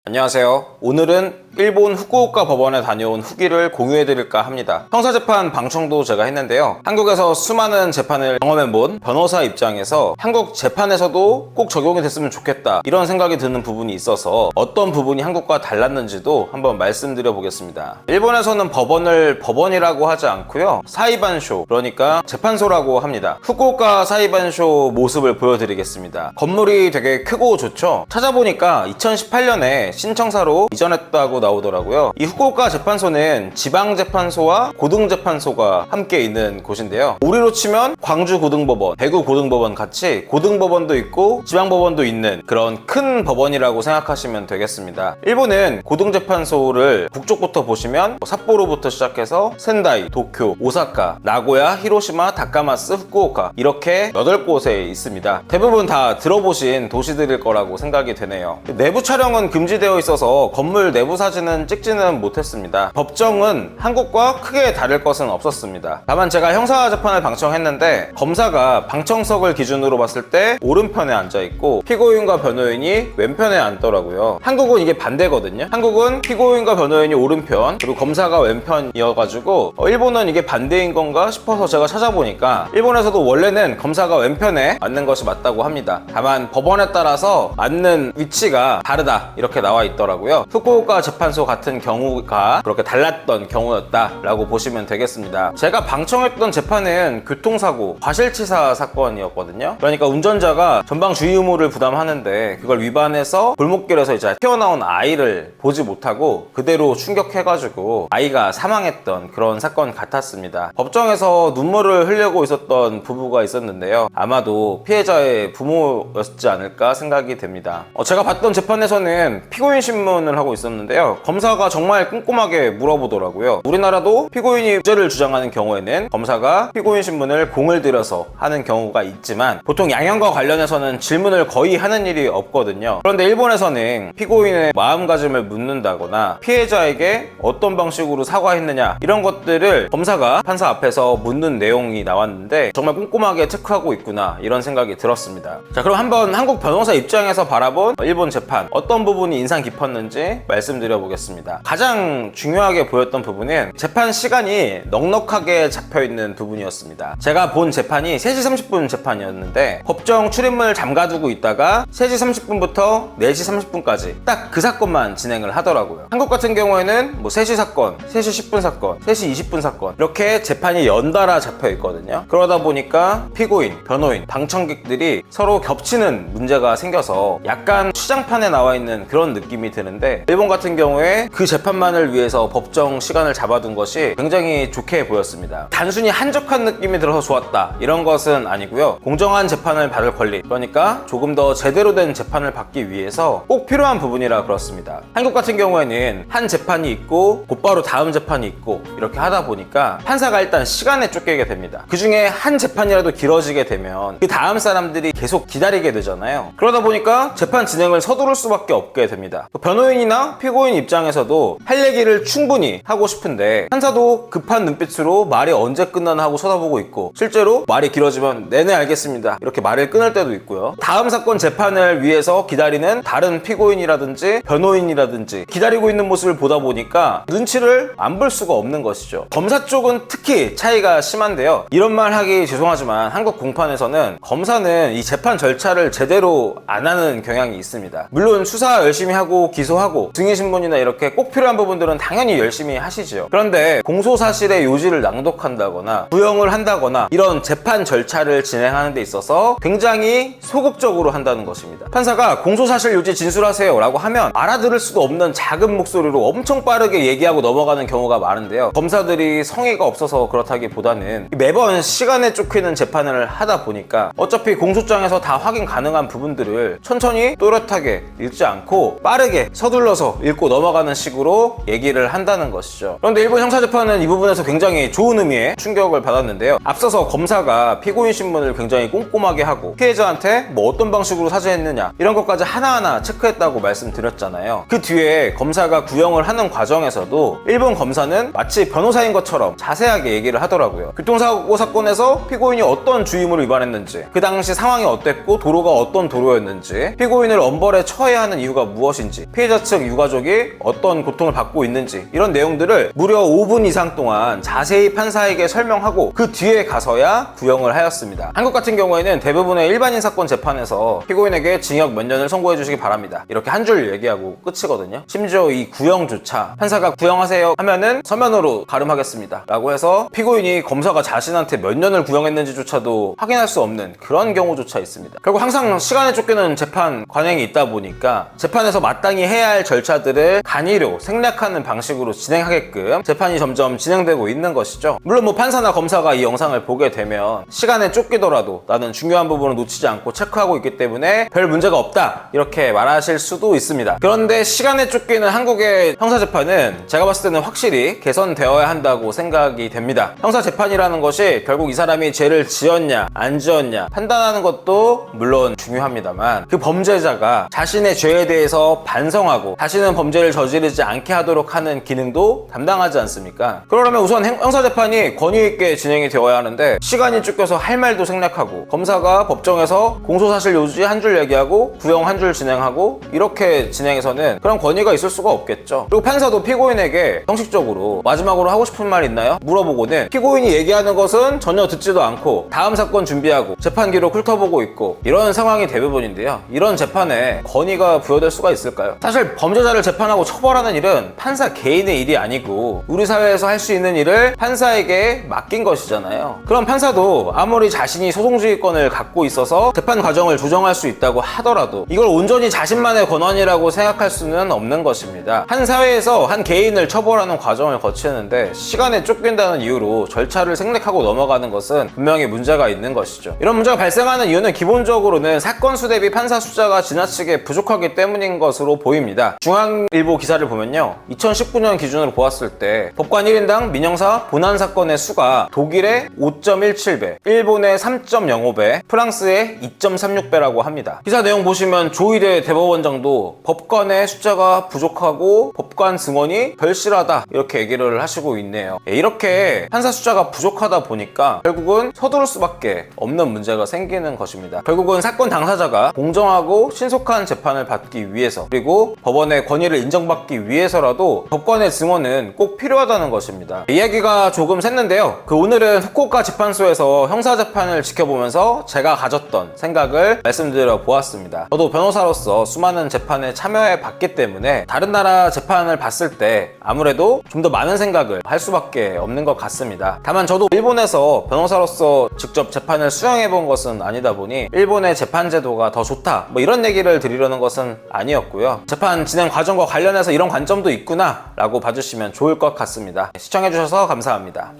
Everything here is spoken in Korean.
안녕하세요. 오늘은 일본 후쿠오카 법원에 다녀온 후기를 공유해드릴까 합니다. 형사재판 방청도 제가 했는데요. 한국에서 수많은 재판을 경험해본 변호사 입장에서 한국 재판에서도 꼭 적용이 됐으면 좋겠다 이런 생각이 드는 부분이 있어서 어떤 부분이 한국과 달랐는지도 한번 말씀드려 보겠습니다. 일본에서는 법원을 법원이라고 하지 않고요, 사이반쇼, 그러니까 재판소라고 합니다. 후쿠오카 사이반쇼 모습을 보여드리겠습니다. 건물이 되게 크고 좋죠. 찾아보니까 2018년에 신청사로 이전했다고 나오더라고요. 이 후쿠오카 재판소는 지방재판소와 고등재판소가 함께 있는 곳인데요. 우리로 치면 광주고등법원, 대구고등법원 같이 고등법원도 있고 지방법원도 있는 그런 큰 법원이라고 생각하시면 되겠습니다. 일본은 고등재판소를 북쪽부터 보시면 삿포로부터 시작해서 센다이, 도쿄, 오사카, 나고야, 히로시마, 다카마스, 후쿠오카 이렇게 8곳에 있습니다. 대부분 다 들어보신 도시들일 거라고 생각이 되네요. 내부 촬영은 금지되어 있어서 건물 내부 사진은 찍지는 못했습니다. 법정은 한국과 크게 다를 것은 없었습니다. 다만 제가 형사재판을 방청했는데 검사가 방청석을 기준으로 봤을 때 오른편에 앉아있고 피고인과 변호인이 왼편에 앉더라고요. 한국은 이게 반대거든요. 한국은 피고인과 변호인이 오른편 그리고 검사가 왼편이어가지고 일본은 이게 반대인 건가 싶어서 제가 찾아보니까 일본에서도 원래는 검사가 왼편에 앉는 것이 맞다고 합니다. 다만 법원에 따라서 앉는 위치가 다르다 이렇게 나와 있더라고요. 후쿠오카 재판소 같은 경우가 그렇게 달랐던 경우였다라고 보시면 되겠습니다. 제가 방청했던 재판은 교통사고, 과실치사 사건이었거든요. 그러니까 운전자가 전방 주의 의무를 부담하는데 그걸 위반해서 골목길에서 이제 튀어나온 아이를 보지 못하고 그대로 충격해가지고 아이가 사망했던 그런 사건 같았습니다. 법정에서 눈물을 흘리고 있었던 부부가 있었는데요. 아마도 피해자의 부모였지 않을까 생각이 됩니다. 제가 봤던 재판에서는 피고인 신문을 하고 있었는데요. 검사가 정말 꼼꼼하게 물어보더라고요. 우리나라도 피고인이 무죄를 주장하는 경우에는 검사가 피고인 신문을 공을 들여서 하는 경우가 있지만 보통 양형과 관련해서는 질문을 거의 하는 일이 없거든요. 그런데 일본에서는 피고인의 마음가짐을 묻는다거나 피해자에게 어떤 방식으로 사과했느냐 이런 것들을 검사가 판사 앞에서 묻는 내용이 나왔는데 정말 꼼꼼하게 체크하고 있구나 이런 생각이 들었습니다. 자, 그럼 한번 한국 변호사 입장에서 바라본 일본 재판 어떤 부분이 인상 깊었는지 말씀드려 보겠습니다. 가장 중요하게 보였던 부분은 재판 시간이 넉넉하게 잡혀있는 부분이었습니다. 제가 본 재판이 3시 30분 재판이었는데 법정 출입문을 잠가두고 있다가 3시 30분부터 4시 30분까지 딱 그 사건만 진행을 하더라고요. 한국 같은 경우에는 뭐 3시 사건, 3시 10분 사건, 3시 20분 사건 이렇게 재판이 연달아 잡혀있거든요. 그러다 보니까 피고인, 변호인, 방청객들이 서로 겹치는 문제가 생겨서 약간 시장판에 나와 있는 그런 느낌이 드는데 일본 같은 경우에 그 재판만을 위해서 법정 시간을 잡아둔 것이 굉장히 좋게 보였습니다. 단순히 한적한 느낌이 들어서 좋았다 이런 것은 아니고요. 공정한 재판을 받을 권리, 그러니까 조금 더 제대로 된 재판을 받기 위해서 꼭 필요한 부분이라 그렇습니다. 한국 같은 경우에는 한 재판이 있고 곧바로 다음 재판이 있고 이렇게 하다 보니까 판사가 일단 시간에 쫓기게 됩니다. 그 중에 한 재판이라도 길어지게 되면 그 다음 사람들이 계속 기다리게 되잖아요. 그러다 보니까 재판 진행을 서두를 수밖에 없게 됩니다. 변호인이나 피고인 입장에서도 할 얘기를 충분히 하고 싶은데 판사도 급한 눈빛으로 말이 언제 끝나나 하고 쳐다보고 있고 실제로 말이 길어지면 네네 알겠습니다 이렇게 말을 끊을 때도 있고요. 다음 사건 재판을 위해서 기다리는 다른 피고인이라든지 변호인이라든지 기다리고 있는 모습을 보다 보니까 눈치를 안 볼 수가 없는 것이죠. 검사 쪽은 특히 차이가 심한데요. 이런 말 하기 죄송하지만 한국 공판에서는 검사는 이 재판 절차를 제대로 안 하는 경향이 있습니다. 물론 수사 열심히 하고 기소하고 증인신문이나 이렇게 꼭 필요한 부분들은 당연히 열심히 하시죠. 그런데 공소사실의 요지를 낭독한다거나 구형을 한다거나 이런 재판 절차를 진행하는 데 있어서 굉장히 소극적으로 한다는 것입니다. 판사가 공소사실 요지 진술하세요 라고 하면 알아들을 수도 없는 작은 목소리로 엄청 빠르게 얘기하고 넘어가는 경우가 많은데요. 검사들이 성의가 없어서 그렇다기보다는 매번 시간에 쫓기는 재판을 하다 보니까 어차피 공소장에서 다 확인 가능한 부분들을 천천히 또렷하게 읽지 않고 빠르게 서둘러서 읽고 넘어가는 식으로 얘기를 한다는 것이죠. 그런데 일본 형사재판은 이 부분에서 굉장히 좋은 의미의 충격을 받았는데요. 앞서서 검사가 피고인 신문을 굉장히 꼼꼼하게 하고 피해자한테 뭐 어떤 방식으로 사죄했느냐 이런 것까지 하나하나 체크했다고 말씀드렸잖아요. 그 뒤에 검사가 구형을 하는 과정에서도 일본 검사는 마치 변호사인 것처럼 자세하게 얘기를 하더라고요. 교통사고 사건에서 피고인이 어떤 주의무를 위반했는지, 그 당시 상황이 어땠고 도로가 어떤 도로였는지, 피고인을 엄벌에 처해야 하는 이유가 무엇인지, 피해자 측 유가족이 어떤 고통을 받고 있는지 이런 내용들을 무려 5분 이상 동안 자세히 판사에게 설명하고 그 뒤에 가서야 구형을 하였습니다. 한국 같은 경우에는 대부분의 일반인 사건 재판에서 피고인에게 징역 몇 년을 선고해 주시기 바랍니다 이렇게 한 줄 얘기하고 끝이거든요. 심지어 이 구형조차 판사가 구형하세요 하면은 서면으로 가름하겠습니다 라고 해서 피고인이 검사가 자신한테 몇 년을 구형했는지조차도 확인할 수 없는 그런 경우조차 있습니다. 결국 항상 시간에 쫓기는 재판 관행이 있다 보니까 재판에서 마땅히 해야 할 절차들을 간이료, 생략하는 방식으로 진행하게끔 재판이 점점 진행되고 있는 것이죠. 물론 뭐 판사나 검사가 이 영상을 보게 되면 시간에 쫓기더라도 나는 중요한 부분을 놓치지 않고 체크하고 있기 때문에 별 문제가 없다 이렇게 말하실 수도 있습니다. 그런데 시간에 쫓기는 한국의 형사재판은 제가 봤을 때는 확실히 개선되어야 한다고 생각이 됩니다. 형사재판이라는 것이 결국 이 사람이 죄를 지었냐 안 지었냐 판단하는 것도 물론 중요합니다만 그 범죄자가 자신의 죄에 대해서 반성하고 다시는 범죄를 저지르지 않게 하도록 하는 기능도 담당하지 않습니까? 그러려면 우선 형사재판이 권위있게 진행이 되어야 하는데 시간이 쫓겨서 할 말도 생략하고 검사가 법정에서 공소사실 요지 한 줄 얘기하고 구형 한 줄 진행하고 이렇게 진행해서는 그런 권위가 있을 수가 없겠죠. 그리고 판사도 피고인에게 형식적으로 마지막으로 하고 싶은 말 있나요? 물어보고는 피고인이 얘기하는 것은 전혀 듣지도 않고 다음 사건 준비하고 재판 기록 훑어보고 있고 이런 상황이 대부분인데요. 이런 재판에 권위가 부여될 수가 있을까요? 사실 범죄자를 재판하고 처벌하는 일은 판사 개인의 일이 아니고 우리 사회에서 할 수 있는 일을 판사에게 맡긴 것이잖아요. 그럼 판사도 아무리 자신이 소송지휘권을 갖고 있어서 재판 과정을 조정할 수 있다고 하더라도 이걸 온전히 자신만의 권한이라고 생각할 수는 없는 것입니다. 한 사회에서 한 개인을 처벌하는 과정을 거치는데 시간에 쫓긴다는 이유로 절차를 생략하고 넘어가는 것은 분명히 문제가 있는 것이죠. 이런 문제가 발생하는 이유는 기본적으로는 사건 수 대비 판사 숫자가 지나치게 부족하기 때문인 것으로 보입니다. 중앙일보 기사를 보면요, 2019년 기준으로 보았을 때 법관 1인당 민형사 본안 사건의 수가 독일의 5.17배, 일본의 3.05배, 프랑스의 2.36배라고 합니다. 기사 내용 보시면 조희대 대법원장도 법관의 숫자가 부족하고 법관 증언이 절실하다 이렇게 얘기를 하시고 있네요. 이렇게 판사 숫자가 부족하다 보니까 결국은 서두를 수밖에 없는 문제가 생기는 것입니다. 결국은 사건 당사자가 공정하고 신속한 재판을 받기 위해서 그리고 법원의 권위를 인정받기 위해서라도 법관의 증언은 꼭 필요하다는 것입니다. 이야기가 조금 샜는데요. 오늘은 후쿠오카 재판소에서 형사재판을 지켜보면서 제가 가졌던 생각을 말씀드려 보았습니다. 저도 변호사로서 수많은 재판에 참여해 봤기 때문에 다른 나라 재판을 봤을 때 아무래도 좀 더 많은 생각을 할 수밖에 없는 것 같습니다. 다만 저도 일본에서 변호사로서 직접 재판을 수행해 본 것은 아니다 보니 일본의 재판 제도가 더 좋다 뭐 이런 얘기를 드리려는 것은 아니었고요. 재판 진행 과정과 관련해서 이런 관점도 있구나 라고 봐주시면 좋을 것 같습니다. 시청해 주셔서 감사합니다.